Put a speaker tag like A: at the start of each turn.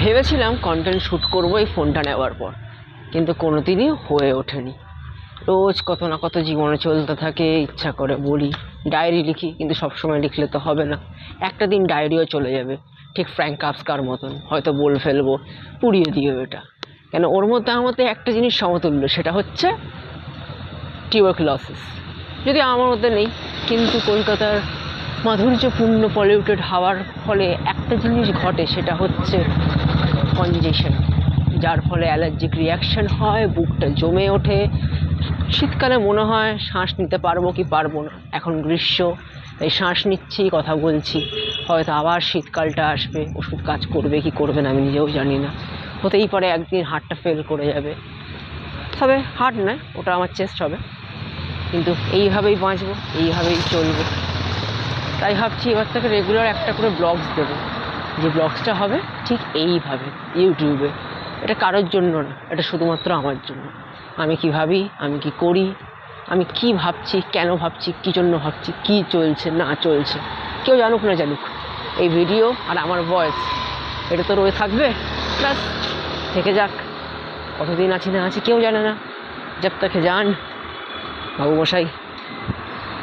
A: ভেবেছিলাম content shoot করবো এই ফোনটা নেওয়ার পর, কিন্তু কোনো দিনই হয়ে ওঠেনি। রোজ কত না কত জীবনে চলতে থাকে, ইচ্ছা করে বলি, ডায়েরি লিখি, কিন্তু সবসময় লিখলে তো হবে না। একটা দিন ডায়েরিও চলে যাবে, ঠিক ফ্র্যাঙ্ক কাফকার মতন, হয়তো বলে ফেলবো পুড়িয়ে দিও এটা। কেন, ওর মধ্যে আমার মধ্যে একটা জিনিস সমতুল্য, সেটা হচ্ছে টিউবারকুলোসিস। যদি আমার মধ্যে নেই, কিন্তু কলকাতার মাধুর্যপূর্ণ পলিউটেড হাওয়ার ফলে একটা জিনিস ঘটে, সেটা হচ্ছে কনজেশন, যার ফলে অ্যালার্জিক রিয়াকশান হয়, বুকটা জমে ওঠে। শীতকালে মনে হয় শ্বাস নিতে পারবো কি পারবো না। এখন গ্রীষ্ম, তাই শ্বাস নিচ্ছি, কথা বলছি, হয়তো আবার শীতকালটা আসবে, ওষুধ কাজ করবে কি করবে না আমি নিজেও জানি না। হতেই পারে একদিন হার্টটা ফেল করে যাবে, তবে হার্ট নয়, ওটা আমার চেস্ট হবে। কিন্তু এইভাবেই বাঁচবো, এইভাবেই চলবো। তাই ভাবছি এবার থেকে রেগুলার একটা করে ব্লগস দেবো, যে ব্লগসটা হবে ঠিক এইভাবে ইউটিউবে। এটা কারোর জন্য না, এটা শুধুমাত্র আমার জন্য। আমি কী ভাবি, আমি কি করি, আমি কি ভাবছি, কেন ভাবছি, কী জন্য ভাবছি, কী চলছে না চলছে, কেউ জানুক না জানুক, এই ভিডিও আর আমার ভয়েস এটা তো রয়ে থাকবে। ব্যাস, থেকে যাক। কতদিন আছি না আছি কেউ জানে না। জব তক জান বাবু মশাই।